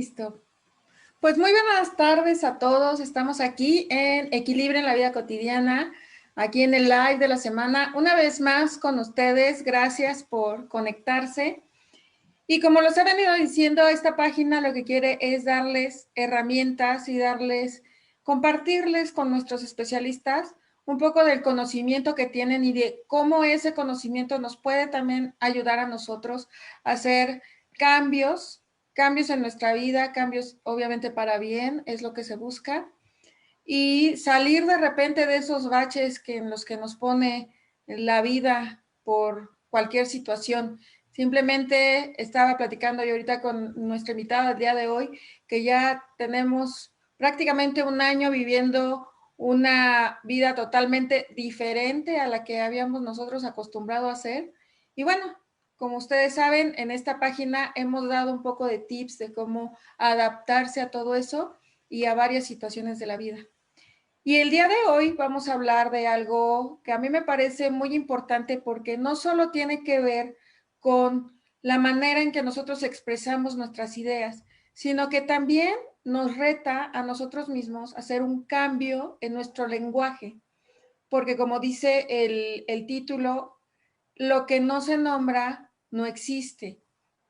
Listo. Pues muy buenas tardes a todos. Estamos aquí en Equilibrio en la Vida Cotidiana, aquí en el live de la semana. Una vez más con ustedes, gracias por conectarse. Y como los he venido diciendo, esta página lo que quiere es darles herramientas y compartirles con nuestros especialistas un poco del conocimiento que tienen y de cómo ese conocimiento nos puede también ayudar a nosotros a hacer cambios en nuestra vida, cambios obviamente para bien, es lo que se busca, y salir de repente de esos baches en los que nos pone la vida por cualquier situación. Simplemente estaba platicando yo ahorita con nuestra invitada el día de hoy, que ya tenemos prácticamente un año viviendo una vida totalmente diferente a la que habíamos nosotros acostumbrado a hacer. Y bueno, como ustedes saben, en esta página hemos dado un poco de tips de cómo adaptarse a todo eso y a varias situaciones de la vida. Y el día de hoy vamos a hablar de algo que a mí me parece muy importante porque no solo tiene que ver con la manera en que nosotros expresamos nuestras ideas, sino que también nos reta a nosotros mismos a hacer un cambio en nuestro lenguaje, porque como dice el título, lo que no se nombra no existe.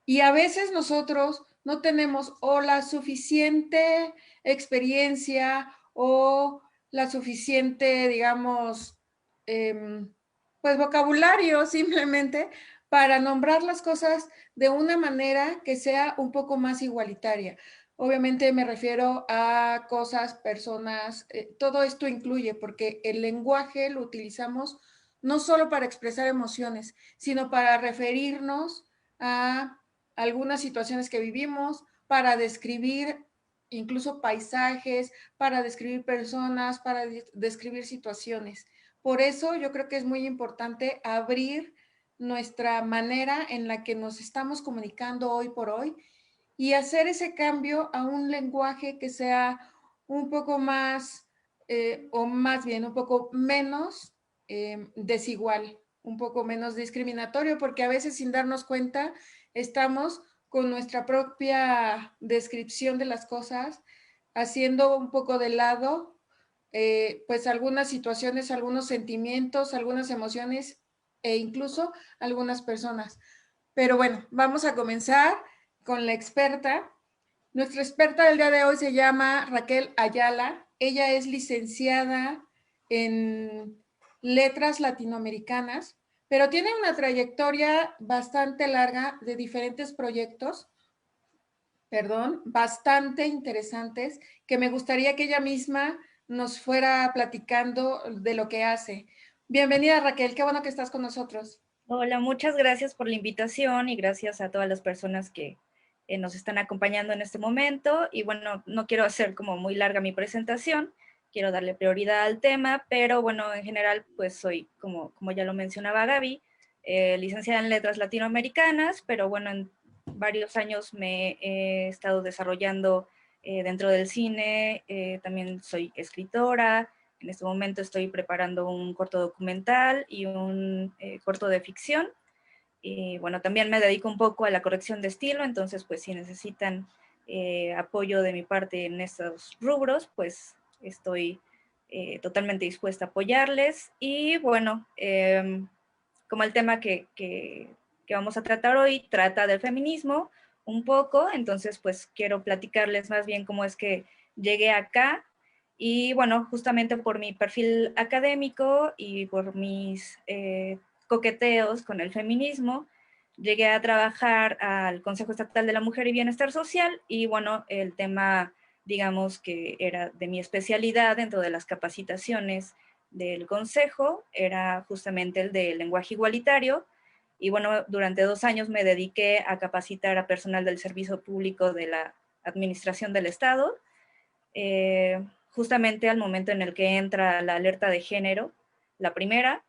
Y a veces nosotros no tenemos o la suficiente experiencia o la suficiente, digamos, pues vocabulario simplemente para nombrar las cosas de una manera que sea un poco más igualitaria. Obviamente me refiero a cosas, personas, todo esto incluye, porque el lenguaje lo utilizamos no solo para expresar emociones, sino para referirnos a algunas situaciones que vivimos, para describir incluso paisajes, para describir personas, para describir situaciones. Por eso yo creo que es muy importante abrir nuestra manera en la que nos estamos comunicando hoy por hoy y hacer ese cambio a un lenguaje que sea un poco más, o más bien un poco menos desigual, un poco menos discriminatorio, porque a veces sin darnos cuenta estamos con nuestra propia descripción de las cosas, haciendo un poco de lado, pues algunas situaciones, algunos sentimientos, algunas emociones e incluso algunas personas. Pero bueno, vamos a comenzar con la experta. Nuestra experta del día de hoy se llama Raquel Ayala. Ella es licenciada en letras latinoamericanas, pero tiene una trayectoria bastante larga de diferentes proyectos, bastante interesantes, que me gustaría que ella misma nos fuera platicando de lo que hace. Bienvenida, Raquel, qué bueno que estás con nosotros. Hola, muchas gracias por la invitación y gracias a todas las personas que nos están acompañando en este momento. Y bueno, no quiero hacer como muy larga mi presentación, quiero darle prioridad al tema, pero bueno, en general, pues soy, como ya lo mencionaba Gaby, licenciada en Letras Latinoamericanas, pero bueno, en varios años me he estado desarrollando dentro del cine, también soy escritora. En este momento estoy preparando un corto documental y un corto de ficción. Y bueno, también me dedico un poco a la corrección de estilo, entonces pues si necesitan apoyo de mi parte en estos rubros, pues estoy totalmente dispuesta a apoyarles. Y bueno, como el tema que vamos a tratar hoy trata del feminismo un poco, entonces pues quiero platicarles más bien cómo es que llegué acá. Y bueno, justamente por mi perfil académico y por mis coqueteos con el feminismo, llegué a trabajar al Consejo Estatal de la Mujer y Bienestar Social y bueno, el tema, digamos que era de mi especialidad dentro de las capacitaciones del Consejo, era justamente el de lenguaje igualitario. Y bueno, durante 2 años me dediqué a capacitar a personal del servicio público de la Administración del Estado, justamente al momento en el que entra la alerta de género, la primera,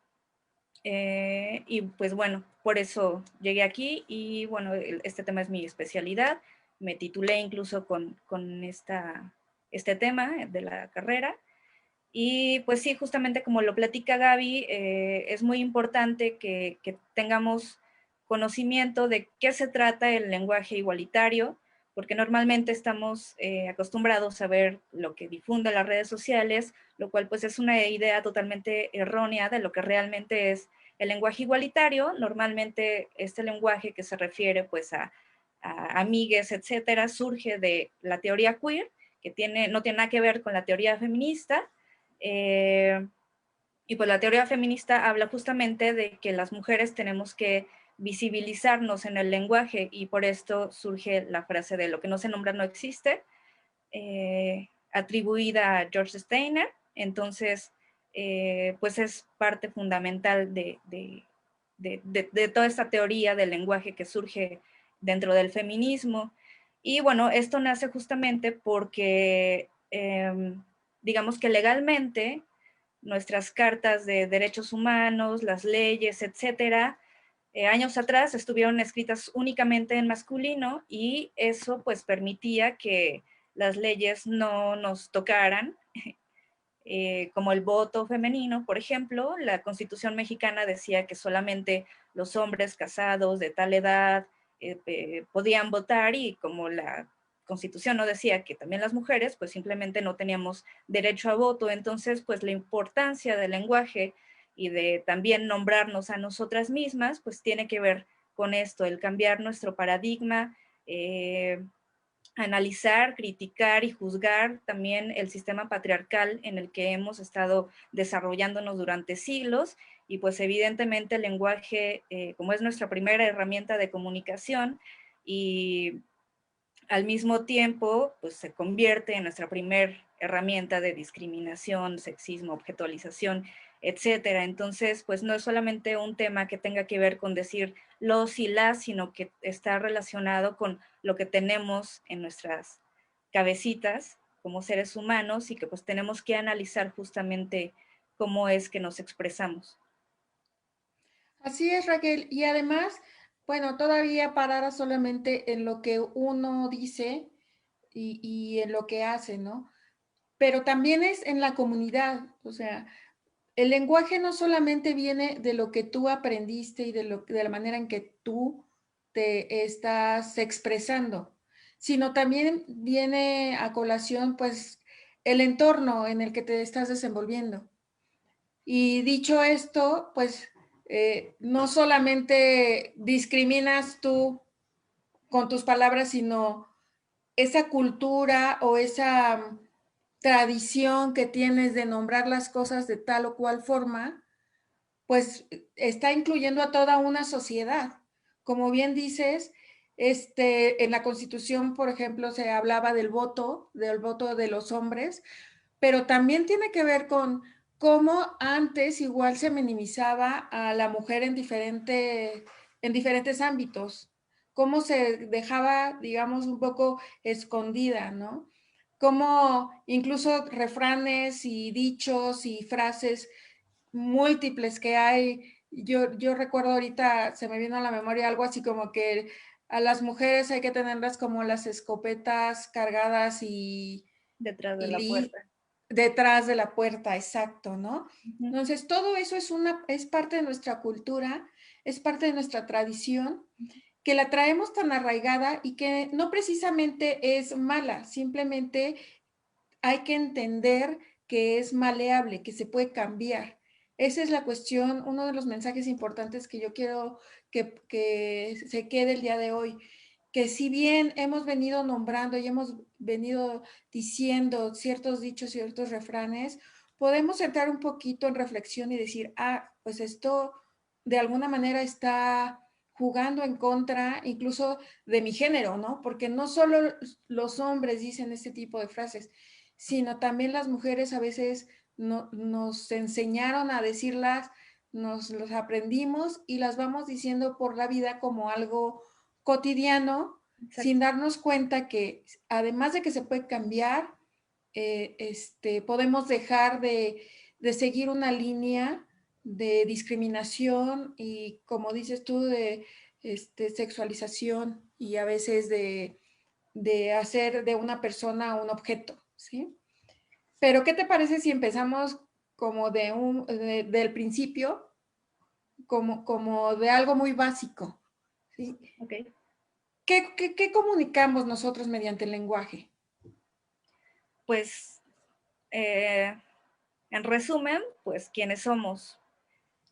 y pues bueno, por eso llegué aquí y bueno, este tema es mi especialidad, me titulé incluso con este tema de la carrera. Y pues sí, justamente como lo platica Gaby, es muy importante que tengamos conocimiento de qué se trata el lenguaje igualitario, porque normalmente estamos acostumbrados a ver lo que difunden las redes sociales, lo cual pues es una idea totalmente errónea de lo que realmente es el lenguaje igualitario. Normalmente este lenguaje que se refiere pues a amigues, etcétera, surge de la teoría queer, que no tiene nada que ver con la teoría feminista, y pues la teoría feminista habla justamente de que las mujeres tenemos que visibilizarnos en el lenguaje, y por esto surge la frase de lo que no se nombra no existe, atribuida a George Steiner. Entonces, pues es parte fundamental de toda esta teoría del lenguaje que surge dentro del feminismo. Y bueno, esto nace justamente porque, digamos que legalmente, nuestras cartas de derechos humanos, las leyes, etcétera, años atrás estuvieron escritas únicamente en masculino, y eso pues permitía que las leyes no nos tocaran, como el voto femenino, por ejemplo. La Constitución mexicana decía que solamente los hombres casados de tal edad podían votar, y como la Constitución no decía que también las mujeres, pues simplemente no teníamos derecho a voto. Entonces, pues la importancia del lenguaje y de también nombrarnos a nosotras mismas, pues tiene que ver con esto, el cambiar nuestro paradigma, analizar, criticar y juzgar también el sistema patriarcal en el que hemos estado desarrollándonos durante siglos. Y pues evidentemente el lenguaje, como es nuestra primera herramienta de comunicación, y al mismo tiempo pues se convierte en nuestra primera herramienta de discriminación, sexismo, objetualización, etcétera. Entonces, pues no es solamente un tema que tenga que ver con decir los y las, sino que está relacionado con lo que tenemos en nuestras cabecitas como seres humanos, y que pues tenemos que analizar justamente cómo es que nos expresamos. Así es, Raquel. Y además, bueno, todavía parada solamente en lo que uno dice y en lo que hace, ¿no? Pero también es en la comunidad. O sea, el lenguaje no solamente viene de lo que tú aprendiste y de la manera en que tú te estás expresando, sino también viene a colación, pues, el entorno en el que te estás desenvolviendo. Y dicho esto, pues, no solamente discriminas tú con tus palabras, sino esa cultura o esa tradición que tienes de nombrar las cosas de tal o cual forma, pues está incluyendo a toda una sociedad. Como bien dices, en la Constitución, por ejemplo, se hablaba del voto de los hombres, pero también tiene que ver con cómo antes igual se minimizaba a la mujer en diferentes ámbitos, cómo se dejaba, digamos, un poco escondida, ¿no? Cómo incluso refranes y dichos y frases múltiples que hay. Yo recuerdo ahorita, se me vino a la memoria algo así como que a las mujeres hay que tenerlas como las escopetas cargadas Detrás de y la puerta. detrás de la puerta, exacto, ¿no? Uh-huh. Entonces, todo eso es parte de nuestra cultura, es parte de nuestra tradición, que la traemos tan arraigada y que no precisamente es mala, simplemente hay que entender que es maleable, que se puede cambiar. Esa es la cuestión, uno de los mensajes importantes que yo quiero que se quede el día de hoy, que si bien hemos venido nombrando y hemos venido diciendo ciertos dichos, ciertos refranes, podemos entrar un poquito en reflexión y decir, pues esto de alguna manera está jugando en contra incluso de mi género, ¿no? Porque no solo los hombres dicen este tipo de frases, sino también las mujeres a veces nos enseñaron a decirlas, nos los aprendimos y las vamos diciendo por la vida como algo cotidiano, sin Exacto. darnos cuenta que además de que se puede cambiar, podemos dejar de seguir una línea de discriminación y, como dices tú, de sexualización y a veces de hacer de una persona un objeto, ¿sí? Pero, ¿qué te parece si empezamos como del principio, como de algo muy básico, ¿sí? Okay. ¿Qué comunicamos nosotros mediante el lenguaje? Pues, en resumen, pues, quiénes somos.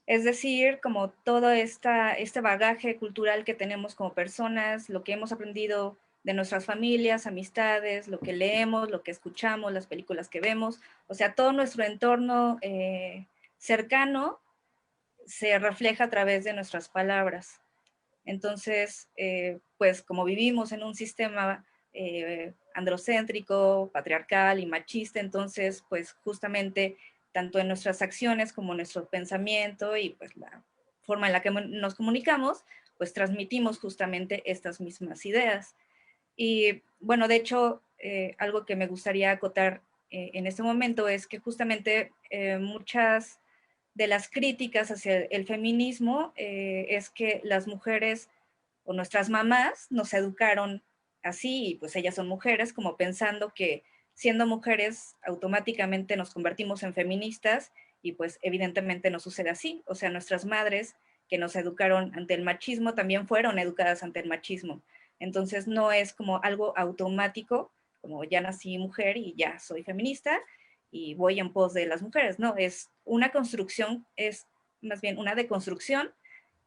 Es decir, como todo este bagaje cultural que tenemos como personas, lo que hemos aprendido de nuestras familias, amistades, lo que leemos, lo que escuchamos, las películas que vemos, o sea, todo nuestro entorno cercano se refleja a través de nuestras palabras. Entonces, pues como vivimos en un sistema androcéntrico, patriarcal y machista, entonces, pues justamente tanto en nuestras acciones como en nuestro pensamiento y pues la forma en la que nos comunicamos, pues transmitimos justamente estas mismas ideas. Y bueno, de hecho, algo que me gustaría acotar en este momento es que justamente muchas de las críticas hacia el feminismo es que las mujeres o nuestras mamás nos educaron así, y pues ellas son mujeres, como pensando que siendo mujeres automáticamente nos convertimos en feministas, y pues evidentemente no sucede así. O sea, nuestras madres que nos educaron ante el machismo también fueron educadas ante el machismo. Entonces no es como algo automático, como ya nací mujer y ya soy feminista y voy en pos de las mujeres. No, es una construcción, es más bien una deconstrucción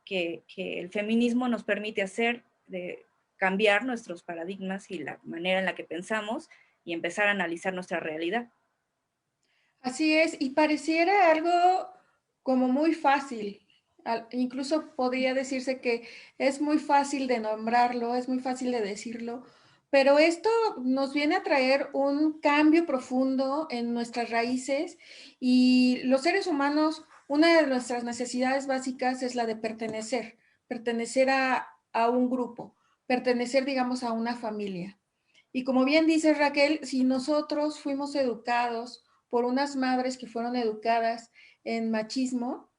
que el feminismo nos permite hacer, de cambiar nuestros paradigmas y la manera en la que pensamos y empezar a analizar nuestra realidad. Así es, y pareciera algo como muy fácil. Incluso podría decirse que es muy fácil de nombrarlo, es muy fácil de decirlo, pero esto nos viene a traer un cambio profundo en nuestras raíces y los seres humanos, una de nuestras necesidades básicas es la de pertenecer, pertenecer a un grupo, pertenecer, digamos, a una familia. Y como bien dice Raquel, si nosotros fuimos educados por unas madres que fueron educadas en machismo,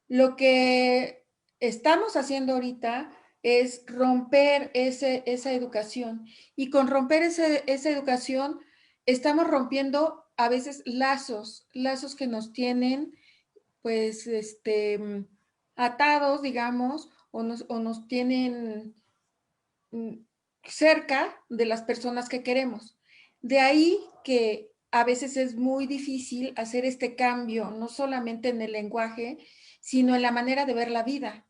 lo que estamos haciendo ahorita es romper esa educación. Y con romper esa educación, estamos rompiendo a veces lazos que nos tienen, pues, atados, digamos, o nos tienen cerca de las personas que queremos. De ahí que a veces es muy difícil hacer este cambio, no solamente en el lenguaje, sino en la manera de ver la vida,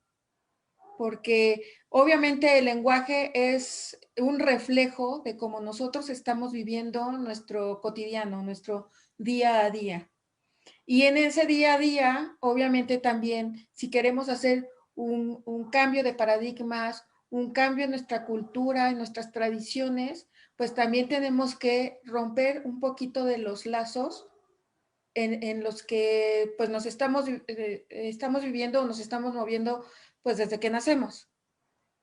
porque obviamente el lenguaje es un reflejo de cómo nosotros estamos viviendo nuestro cotidiano, nuestro día a día. Y en ese día a día, obviamente también, si queremos hacer un cambio de paradigmas, un cambio en nuestra cultura, en nuestras tradiciones, pues también tenemos que romper un poquito de los lazos en los que pues nos estamos viviendo o nos estamos moviendo pues desde que nacemos.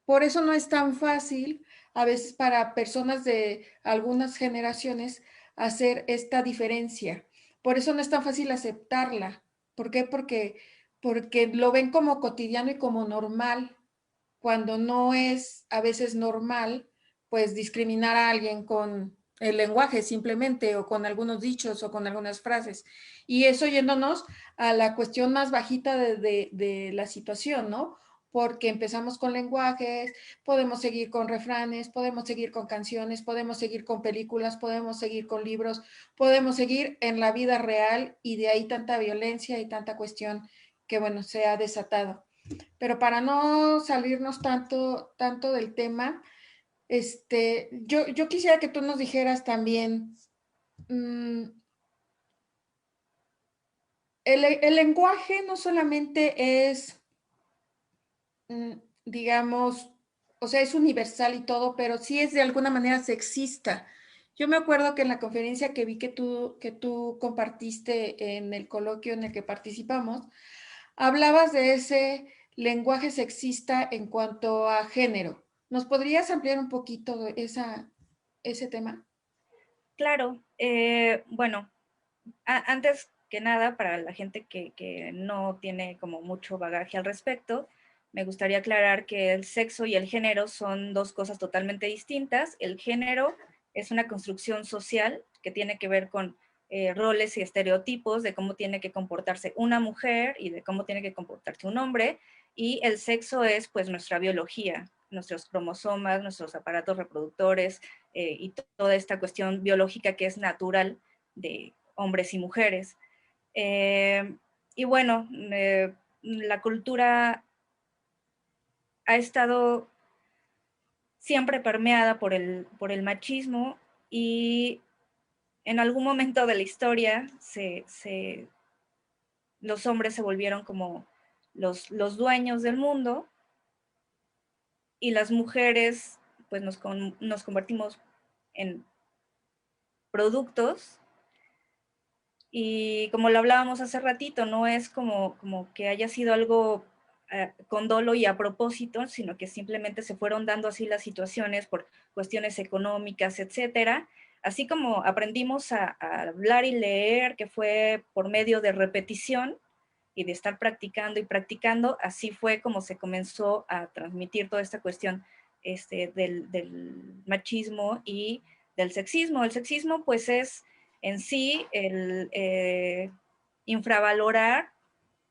Por eso no es tan fácil a veces para personas de algunas generaciones hacer esta diferencia. Por eso no es tan fácil aceptarla. ¿Por qué? Porque lo ven como cotidiano y como normal, cuando no es a veces normal, pues discriminar a alguien con el lenguaje simplemente o con algunos dichos o con algunas frases. Y eso yéndonos a la cuestión más bajita de la situación, ¿no? Porque empezamos con lenguajes, podemos seguir con refranes, podemos seguir con canciones, podemos seguir con películas, podemos seguir con libros, podemos seguir en la vida real y de ahí tanta violencia y tanta cuestión que, bueno, se ha desatado. Pero para no salirnos tanto del tema, yo quisiera que tú nos dijeras también, mmm, el lenguaje no solamente es, digamos, o sea, es universal y todo, pero sí es de alguna manera sexista. Yo me acuerdo que en la conferencia que vi que tú compartiste en el coloquio en el que participamos, hablabas de ese lenguaje sexista en cuanto a género. ¿Nos podrías ampliar un poquito ese tema? Claro, bueno, antes que nada, para la gente que no tiene como mucho bagaje al respecto, me gustaría aclarar que el sexo y el género son dos cosas totalmente distintas. El género es una construcción social que tiene que ver con roles y estereotipos de cómo tiene que comportarse una mujer y de cómo tiene que comportarse un hombre, y el sexo es pues nuestra biología, nuestros cromosomas, nuestros aparatos reproductores y toda esta cuestión biológica que es natural de hombres y mujeres. Y bueno, la cultura ha estado siempre permeada por el machismo, y en algún momento de la historia los hombres se volvieron como los dueños del mundo, y las mujeres pues nos convertimos en productos. Y como lo hablábamos hace ratito, no es como que haya sido algo con dolo y a propósito, sino que simplemente se fueron dando así las situaciones por cuestiones económicas, etcétera. Así como aprendimos a hablar y leer, que fue por medio de repetición y de estar practicando y practicando, así fue como se comenzó a transmitir toda esta cuestión del machismo y del sexismo. El sexismo pues es en sí el infravalorar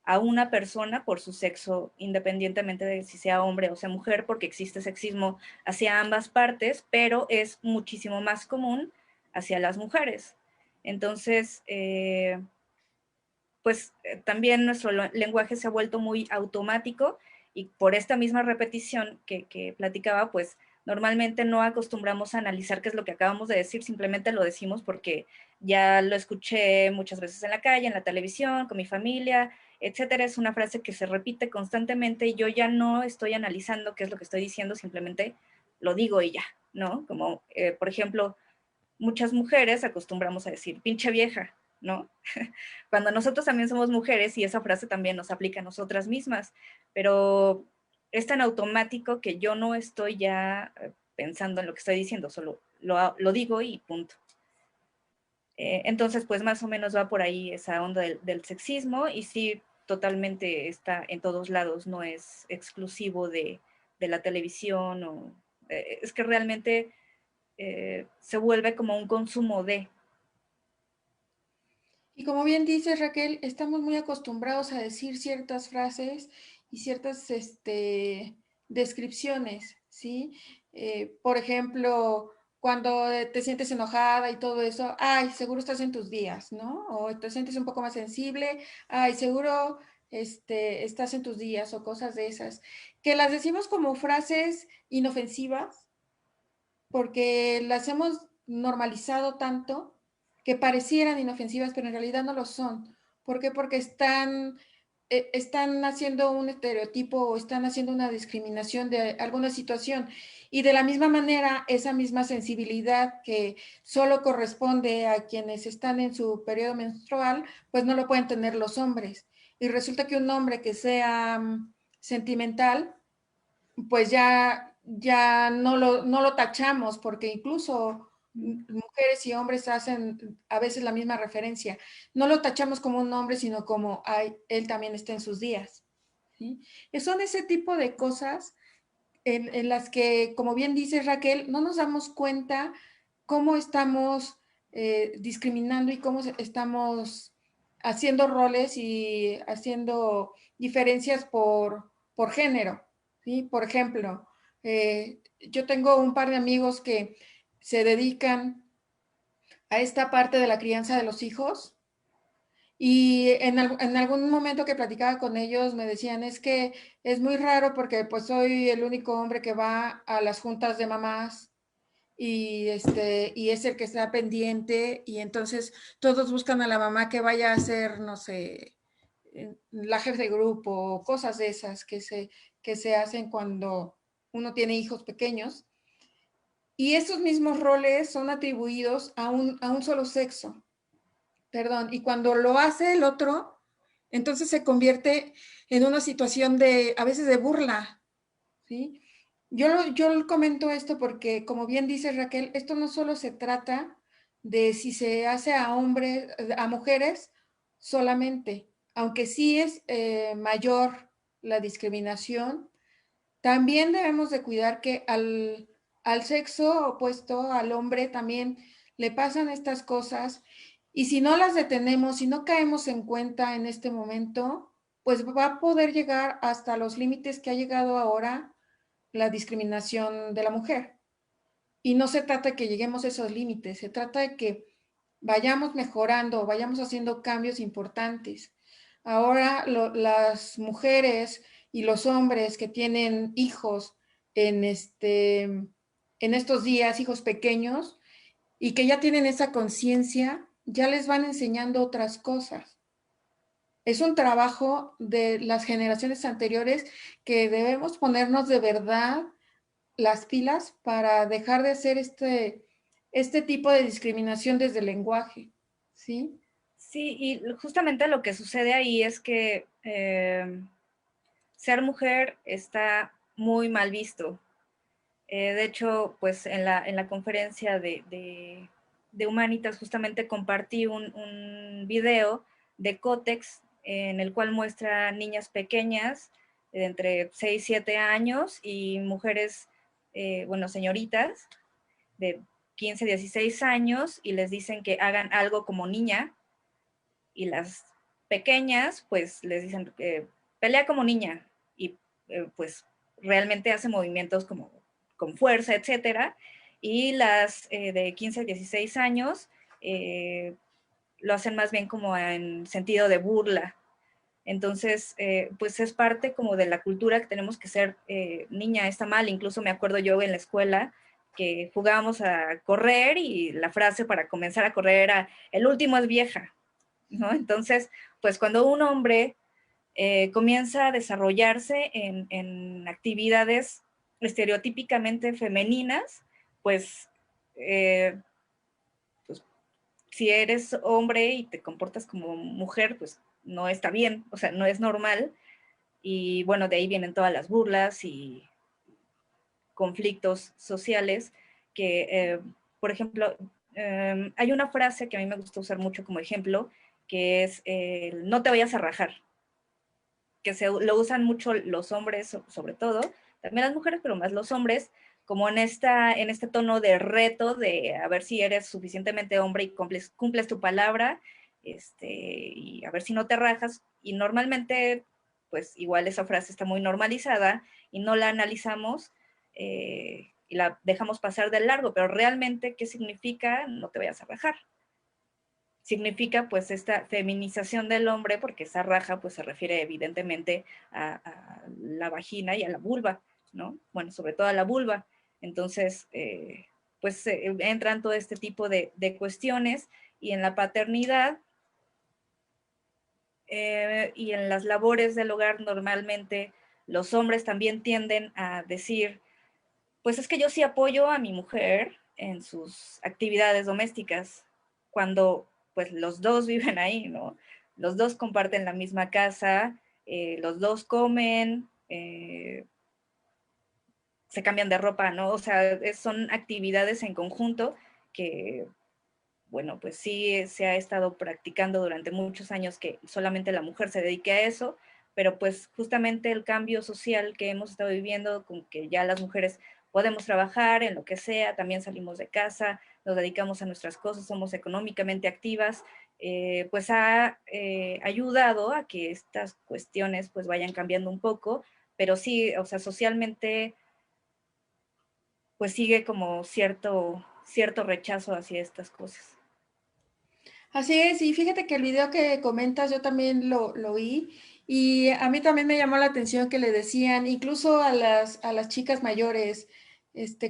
a una persona por su sexo, independientemente de si sea hombre o sea mujer, porque existe sexismo hacia ambas partes, pero es muchísimo más común hacia las mujeres. Entonces, pues también nuestro lenguaje se ha vuelto muy automático, y por esta misma repetición que platicaba, pues normalmente no acostumbramos a analizar qué es lo que acabamos de decir, simplemente lo decimos porque ya lo escuché muchas veces en la calle, en la televisión, con mi familia, etcétera. Es una frase que se repite constantemente y yo ya no estoy analizando qué es lo que estoy diciendo, simplemente lo digo y ya, ¿no? Como, por ejemplo, muchas mujeres acostumbramos a decir, pinche vieja, ¿no? Cuando nosotros también somos mujeres, y esa frase también nos aplica a nosotras mismas, pero es tan automático que yo no estoy ya pensando en lo que estoy diciendo, solo lo digo y punto. Entonces, pues más o menos va por ahí esa onda del sexismo, y sí, totalmente está en todos lados, no es exclusivo de la televisión, o es que realmente se vuelve como un consumo de. Y como bien dices, Raquel, estamos muy acostumbrados a decir ciertas frases y ciertas descripciones, ¿sí? Por ejemplo, cuando te sientes enojada y todo eso, ay, seguro estás en tus días, ¿no? O te sientes un poco más sensible, ay, seguro estás en tus días, o cosas de esas, que las decimos como frases inofensivas porque las hemos normalizado tanto que parecieran inofensivas, pero en realidad no lo son. ¿Por qué? Porque están haciendo un estereotipo o están haciendo una discriminación de alguna situación. Y de la misma manera, esa misma sensibilidad que solo corresponde a quienes están en su periodo menstrual, pues no lo pueden tener los hombres. Y resulta que un hombre que sea sentimental, pues ya no lo tachamos, porque incluso mujeres y hombres hacen a veces la misma referencia. No lo tachamos como un hombre, sino como, ay, él también está en sus días. ¿Sí? Son ese tipo de cosas en las que, como bien dice Raquel, no nos damos cuenta cómo estamos discriminando y cómo estamos haciendo roles y haciendo diferencias por género. ¿Sí? Por ejemplo, yo tengo un par de amigos que se dedican a esta parte de la crianza de los hijos, y en algún momento que platicaba con ellos me decían, es que es muy raro porque pues soy el único hombre que va a las juntas de mamás, y es el que está pendiente, y entonces todos buscan a la mamá que vaya a ser, no sé, la jefe de grupo, cosas de esas que se hacen cuando uno tiene hijos pequeños. Y esos mismos roles son atribuidos a un solo sexo. Perdón, y cuando lo hace el otro, entonces se convierte en una situación a veces de burla, ¿sí? Yo comento esto porque, como bien dice Raquel, esto no solo se trata de si se hace a hombres, a mujeres solamente, aunque sí es mayor la discriminación, también debemos de cuidar que al sexo opuesto, al hombre, también le pasan estas cosas, Y si no las detenemos, si no caemos en cuenta en este momento, pues va a poder llegar hasta los límites que ha llegado ahora la discriminación de la mujer. Y no se trata de que lleguemos a esos límites, se trata de que vayamos mejorando, vayamos haciendo cambios importantes. Ahora las mujeres y los hombres que tienen hijos en, en estos días, hijos pequeños, y que ya tienen esa conciencia, ya les van enseñando otras cosas. Es un trabajo de las generaciones anteriores que debemos ponernos de verdad las pilas para dejar de hacer este tipo de discriminación desde el lenguaje, ¿sí? Sí, y justamente lo que sucede ahí es que ser mujer está muy mal visto. De hecho, pues en la conferencia de Humanitas justamente compartí un video de Cotex en el cual muestra niñas pequeñas de entre 6 y 7 años y mujeres, bueno, señoritas de 15, 16 años y les dicen que hagan algo como niña y las pequeñas pues les dicen pelea como niña y pues realmente hace movimientos como con fuerza, etcétera, y las de 15 a 16 años lo hacen más bien como en sentido de burla. Entonces, pues es parte como de la cultura que tenemos que ser niña está mal. Incluso me acuerdo yo en la escuela que jugábamos a correr y la frase para comenzar a correr era, el último es vieja, ¿no? Entonces, pues cuando un hombre comienza a desarrollarse en actividades estereotípicamente femeninas, pues, pues si eres hombre y te comportas como mujer, pues no está bien, o sea, no es normal. Y bueno, de ahí vienen todas las burlas y conflictos sociales que, por ejemplo, hay una frase que a mí me gusta usar mucho como ejemplo, que es no te vayas a rajar, que lo usan mucho los hombres sobre todo, también las mujeres, pero más los hombres, como en este tono de reto de a ver si eres suficientemente hombre y cumples tu palabra, y a ver si no te rajas. Y normalmente, pues igual esa frase está muy normalizada y no la analizamos y la dejamos pasar de largo, pero realmente, ¿qué significa no te vayas a rajar? Significa pues esta feminización del hombre, porque esa raja pues se refiere evidentemente a la vagina y a la vulva, ¿no? Bueno, sobre todo a la vulva. Entonces, pues entran todo este tipo de cuestiones y en la paternidad y en las labores del hogar normalmente los hombres también tienden a decir, pues es que yo sí apoyo a mi mujer en sus actividades domésticas, cuando pues los dos viven ahí, ¿no? Los dos comparten la misma casa, los dos comen, se cambian de ropa, ¿no? O sea, son actividades en conjunto que, bueno, pues sí se ha estado practicando durante muchos años que solamente la mujer se dedique a eso, pero pues justamente el cambio social que hemos estado viviendo, con que ya las mujeres podemos trabajar en lo que sea, también salimos de casa, nos dedicamos a nuestras cosas, somos económicamente activas, pues ha ayudado a que estas cuestiones pues vayan cambiando un poco, pero sí, o sea, socialmente pues sigue como cierto rechazo hacia estas cosas. Así es, y fíjate que el video que comentas yo también lo vi y a mí también me llamó la atención que le decían, incluso a las chicas mayores,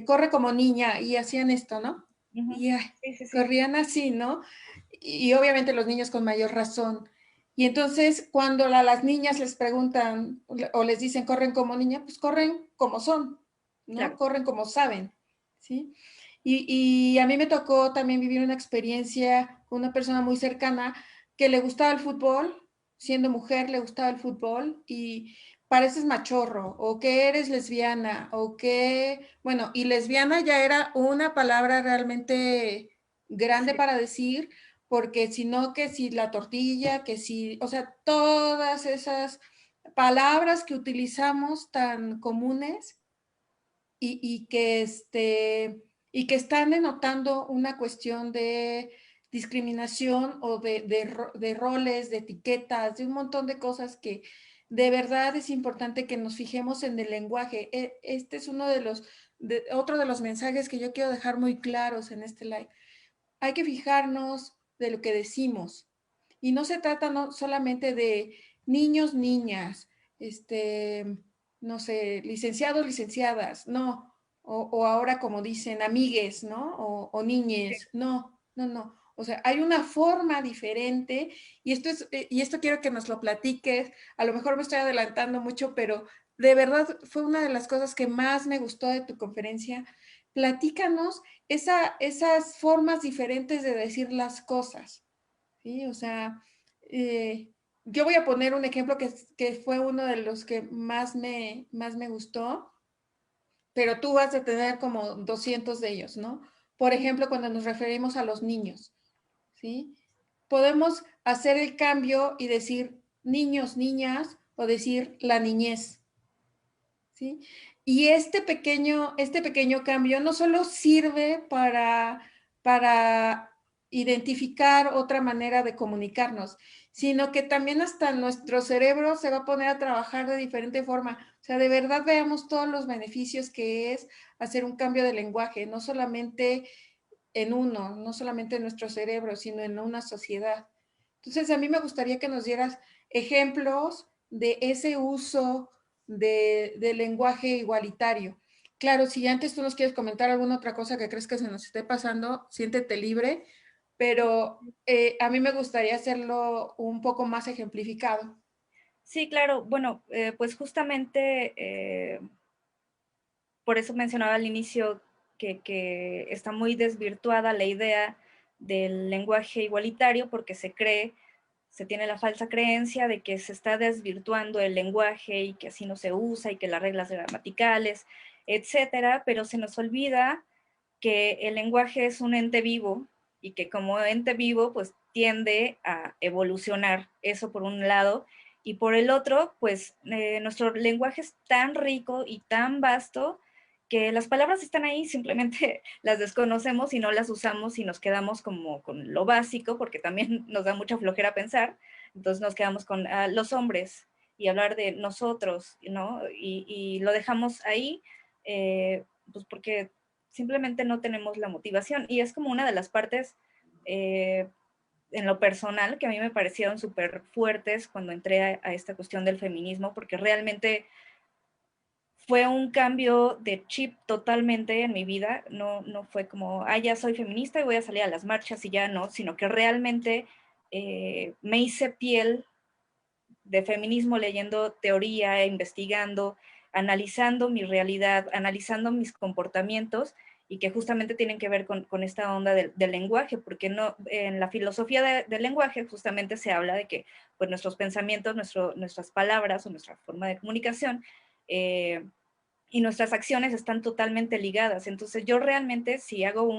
corre como niña y hacían esto, ¿no? Uh -huh. Y ay, Sí, sí, sí. corrían así, ¿no? Y obviamente los niños con mayor razón. Y entonces cuando a las niñas les preguntan o les dicen corren como niña, pues corren como son, ¿no? Claro. Corren como saben, ¿sí? Y a mí me tocó también vivir una experiencia con una persona muy cercana que le gustaba el fútbol, siendo mujer le gustaba el fútbol y pareces machorro o que eres lesbiana o que, bueno, y lesbiana ya era una palabra realmente grande Sí. para decir, porque si no, que si la tortilla, que si, o sea, todas esas palabras que utilizamos tan comunes y que y que están denotando una cuestión discriminación o de roles, de etiquetas, de un montón de cosas que de verdad es importante que nos fijemos en el lenguaje. Este es otro de los mensajes que yo quiero dejar muy claros en este live. Hay que fijarnos de lo que decimos. Y no se trata no solamente de niños, niñas, no sé, licenciados, licenciadas, no. O ahora como dicen, amigues, ¿no? O niñes, no, no, no. O sea, hay una forma diferente y esto quiero que nos lo platiques. A lo mejor me estoy adelantando mucho, pero de verdad fue una de las cosas que más me gustó de tu conferencia. Platícanos esas formas diferentes de decir las cosas, ¿sí? O sea, yo voy a poner un ejemplo que fue uno de los que más me gustó, pero tú vas a tener como 200 de ellos, ¿no? Por ejemplo, cuando nos referimos a los niños, ¿sí? Podemos hacer el cambio y decir niños, niñas, o decir la niñez, ¿sí? Y este pequeño cambio no solo sirve para identificar otra manera de comunicarnos, sino que también hasta nuestro cerebro se va a poner a trabajar de diferente forma. O sea, de verdad veamos todos los beneficios que es hacer un cambio de lenguaje, no solamente en uno, no solamente en nuestro cerebro, sino en una sociedad. Entonces, a mí me gustaría que nos dieras ejemplos de ese uso de lenguaje igualitario. Claro, si antes tú nos quieres comentar alguna otra cosa que crees que se nos esté pasando, siéntete libre, pero a mí me gustaría hacerlo un poco más ejemplificado. Sí, claro. Bueno, pues justamente por eso mencionaba al inicio que está muy desvirtuada la idea del lenguaje igualitario porque se tiene la falsa creencia de que se está desvirtuando el lenguaje y que así no se usa y que las reglas gramaticales, etcétera, pero se nos olvida que el lenguaje es un ente vivo y que como ente vivo pues tiende a evolucionar, eso por un lado, y por el otro pues nuestro lenguaje es tan rico y tan vasto que las palabras están ahí, simplemente las desconocemos y no las usamos y nos quedamos como con lo básico, porque también nos da mucha flojera pensar, entonces nos quedamos con los hombres y hablar de nosotros, ¿no? Y lo dejamos ahí, pues porque simplemente no tenemos la motivación. Y es como una de las partes en lo personal que a mí me parecieron súper fuertes cuando entré a esta cuestión del feminismo, porque realmente fue un cambio de chip totalmente en mi vida. No fue como, ya soy feminista y voy a salir a las marchas y ya no, sino que realmente me hice piel de feminismo leyendo teoría, investigando, analizando mi realidad, analizando mis comportamientos y que justamente tienen que ver con esta onda del lenguaje, porque no, en la filosofía del lenguaje justamente se habla de que pues, nuestros pensamientos, nuestras palabras o nuestra forma de comunicación y nuestras acciones están totalmente ligadas. Entonces yo realmente si hago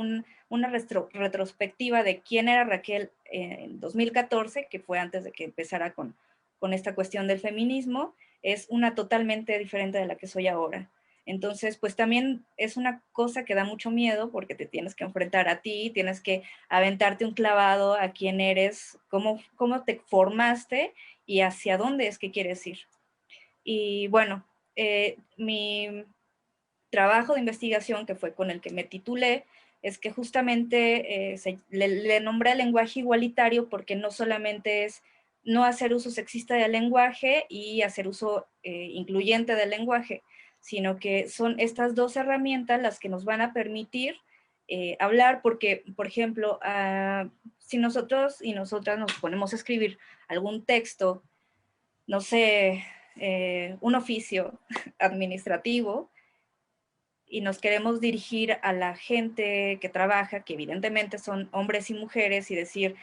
una retrospectiva de quién era Raquel en 2014, que fue antes de que empezara con esta cuestión del feminismo, es una totalmente diferente de la que soy ahora. Entonces, pues también es una cosa que da mucho miedo porque te tienes que enfrentar a ti, tienes que aventarte un clavado a quién eres, cómo te formaste y hacia dónde es que quieres ir. Y bueno, mi trabajo de investigación, que fue con el que me titulé, es que justamente le nombré lenguaje igualitario porque no solamente es no hacer uso sexista del lenguaje y hacer uso incluyente del lenguaje, sino que son estas dos herramientas las que nos van a permitir hablar, porque, por ejemplo, si nosotros y nosotras nos ponemos a escribir algún texto, no sé, un oficio administrativo, y nos queremos dirigir a la gente que trabaja, que evidentemente son hombres y mujeres, y decir,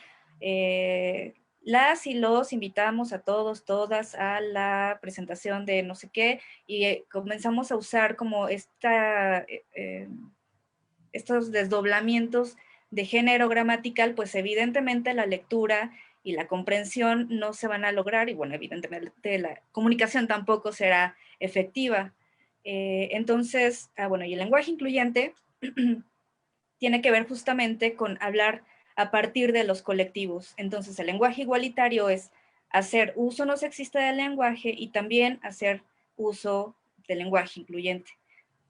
las y los invitamos a todos, todas a la presentación de no sé qué, y comenzamos a usar como estos desdoblamientos de género gramatical, pues evidentemente la lectura y la comprensión no se van a lograr, y bueno, evidentemente la comunicación tampoco será efectiva. Entonces, bueno, y el lenguaje incluyente tiene que ver justamente con hablar a partir de los colectivos. Entonces, el lenguaje igualitario es hacer uso no sexista del lenguaje y también hacer uso del lenguaje incluyente.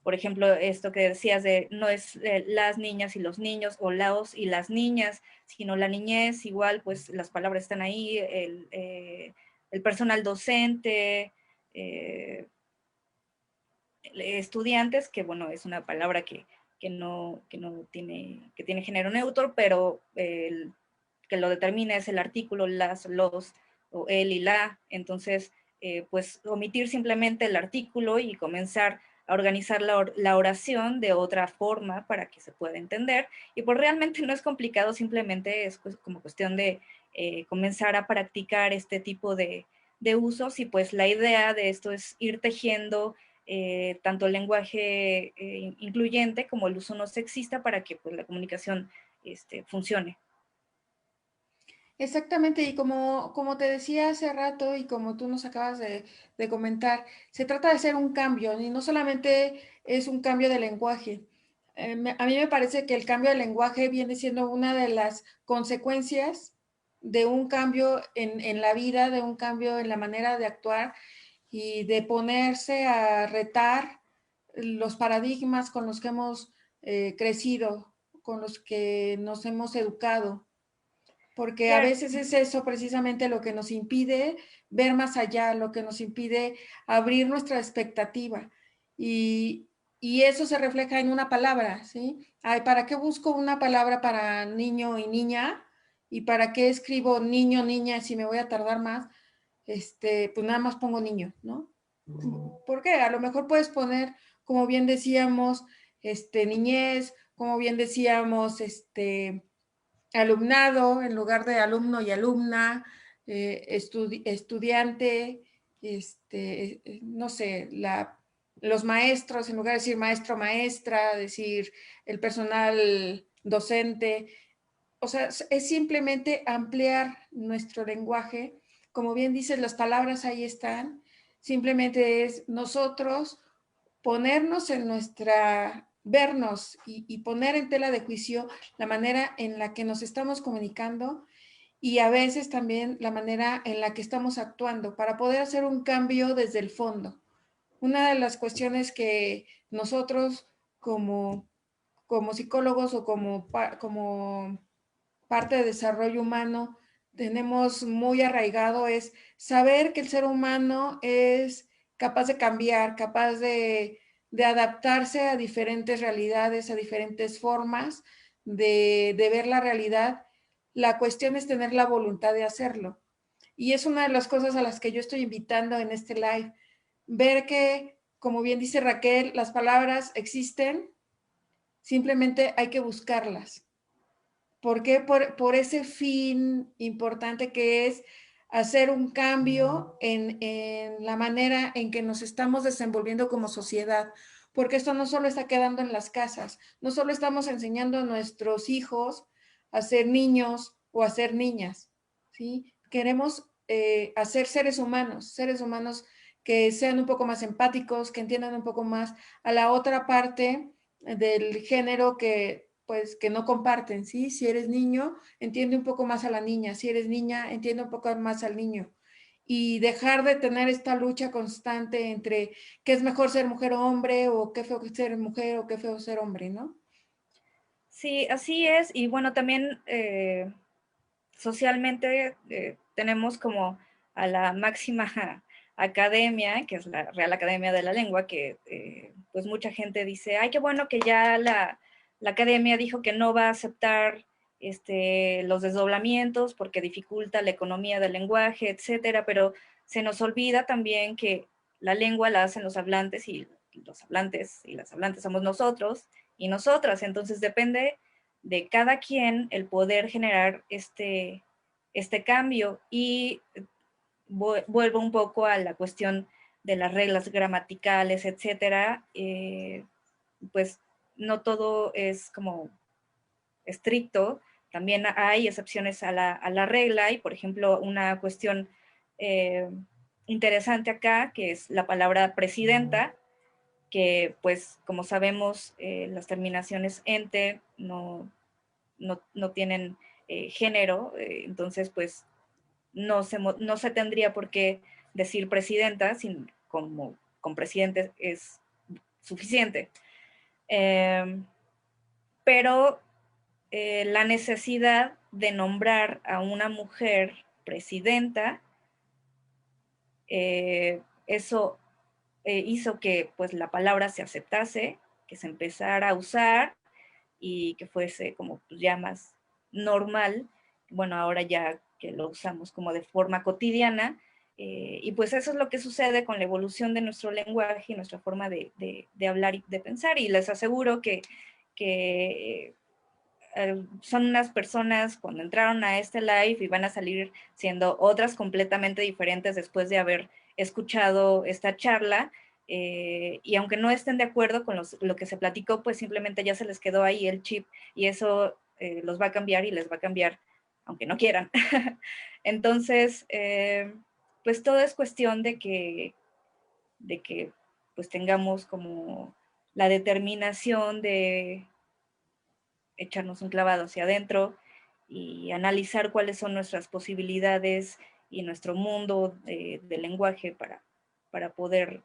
Por ejemplo, esto que decías de no es las niñas y los niños o los y las niñas, sino la niñez, igual, pues las palabras están ahí, el personal docente, estudiantes, que bueno, es una palabra que tiene género neutro, pero que lo determina es el artículo, las, los, o el y la. Entonces, pues omitir simplemente el artículo y comenzar a organizar la oración de otra forma para que se pueda entender. Y pues realmente no es complicado, simplemente es pues, como cuestión de comenzar a practicar este tipo de usos, y pues la idea de esto es ir tejiendo tanto el lenguaje incluyente como el uso no sexista para que pues, la comunicación funcione. Exactamente, y como te decía hace rato y como tú nos acabas de comentar, se trata de hacer un cambio y no solamente es un cambio de lenguaje. A mí me parece que el cambio de lenguaje viene siendo una de las consecuencias de un cambio en la vida, de un cambio en la manera de actuar y de ponerse a retar los paradigmas con los que hemos crecido, con los que nos hemos educado, porque a Claro. veces es eso precisamente lo que nos impide ver más allá, lo que nos impide abrir nuestra expectativa. Y, y eso se refleja en una palabra, ¿sí? Ay, ¿para qué busco una palabra para niño y niña? ¿Y para qué escribo niño, niña si me voy a tardar más? Pues nada más pongo niño, ¿no? Porque a lo mejor puedes poner, como bien decíamos, niñez, como bien decíamos, alumnado en lugar de alumno y alumna, estudiante, no sé, los maestros, en lugar de decir maestro, maestra, decir el personal docente. O sea, es simplemente ampliar nuestro lenguaje. Como bien dices, las palabras ahí están. Simplemente es nosotros ponernos en nuestra, vernos y poner en tela de juicio la manera en la que nos estamos comunicando y a veces también la manera en la que estamos actuando para poder hacer un cambio desde el fondo. Una de las cuestiones que nosotros como psicólogos o como parte de desarrollo humano tenemos muy arraigado es saber que el ser humano es capaz de cambiar, capaz de adaptarse a diferentes realidades, a diferentes formas de ver la realidad. La cuestión es tener la voluntad de hacerlo. Y es una de las cosas a las que yo estoy invitando en este live. Ver que, como bien dice Raquel, las palabras existen, simplemente hay que buscarlas. ¿Por qué? Por ese fin importante que es hacer un cambio en la manera en que nos estamos desenvolviendo como sociedad. Porque esto no solo está quedando en las casas, no solo estamos enseñando a nuestros hijos a ser niños o a ser niñas, ¿sí? Queremos hacer seres humanos que sean un poco más empáticos, que entiendan un poco más a la otra parte del género que pues que no comparten, ¿sí? Si eres niño, entiende un poco más a la niña, si eres niña, entiende un poco más al niño. Y dejar de tener esta lucha constante entre qué es mejor ser mujer o hombre, o qué feo ser mujer o qué feo ser hombre, ¿no? Sí, así es. Y bueno, también socialmente tenemos como a la máxima academia, que es la Real Academia de la Lengua, que pues mucha gente dice, ay, qué bueno que ya la academia dijo que no va a aceptar los desdoblamientos porque dificulta la economía del lenguaje, etcétera, pero se nos olvida también que la lengua la hacen los hablantes y los hablantes y las hablantes somos nosotros y nosotras, entonces depende de cada quien el poder generar este cambio. Y vuelvo un poco a la cuestión de las reglas gramaticales, etcétera, pues no todo es como estricto, también hay excepciones a la regla y, por ejemplo, una cuestión eh, interesante acá, que es la palabra presidenta, que pues como sabemos las terminaciones ente no tienen género, entonces pues no se tendría por qué decir presidenta, sin, como con presidente es suficiente. Pero la necesidad de nombrar a una mujer presidenta, eso hizo que pues la palabra se aceptase, que se empezara a usar y que fuese como pues, ya más normal. Bueno, ahora ya que lo usamos como de forma cotidiana, y pues eso es lo que sucede con la evolución de nuestro lenguaje y nuestra forma de hablar y de pensar, y les aseguro que son unas personas cuando entraron a este live y van a salir siendo otras completamente diferentes después de haber escuchado esta charla, y aunque no estén de acuerdo con lo que se platicó, pues simplemente ya se les quedó ahí el chip y eso los va a cambiar y les va a cambiar aunque no quieran. Entonces, pues todo es cuestión de que pues tengamos como la determinación de echarnos un clavado hacia adentro y analizar cuáles son nuestras posibilidades y nuestro mundo de lenguaje para poder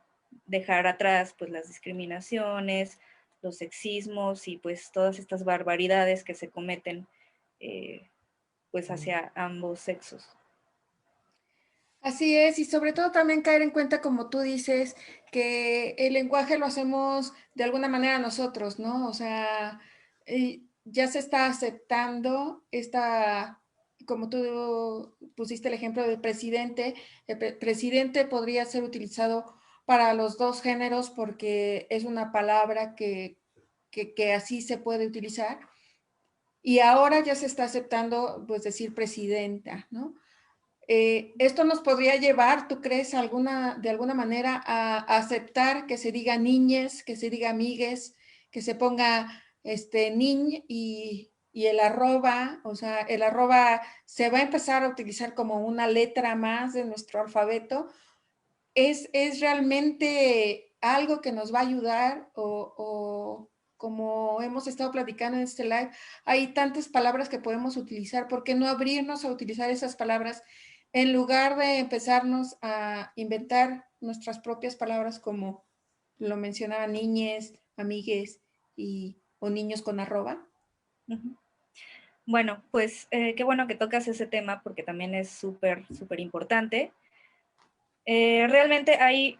dejar atrás pues las discriminaciones, los sexismos y pues todas estas barbaridades que se cometen pues hacia ambos sexos. Así es, y sobre todo también caer en cuenta, como tú dices, que el lenguaje lo hacemos de alguna manera nosotros, ¿no? O sea, ya se está aceptando esta, como tú pusiste el ejemplo del presidente, presidente podría ser utilizado para los dos géneros porque es una palabra que así se puede utilizar. Y ahora ya se está aceptando, pues, decir presidenta, ¿no? Esto nos podría llevar, ¿tú crees, de alguna manera a aceptar que se diga niñes, que se diga amigues, que se ponga niñ y el arroba, o sea, el arroba se va a empezar a utilizar como una letra más de nuestro alfabeto? ¿Es realmente algo que nos va a ayudar o como hemos estado platicando en este live, hay tantas palabras que podemos utilizar? ¿Por qué no abrirnos a utilizar esas palabras en lugar de empezarnos a inventar nuestras propias palabras como lo mencionaba niñes, amigues o niños con arroba? Uh-huh. Bueno, pues qué bueno que tocas ese tema porque también es súper, súper importante. Realmente hay,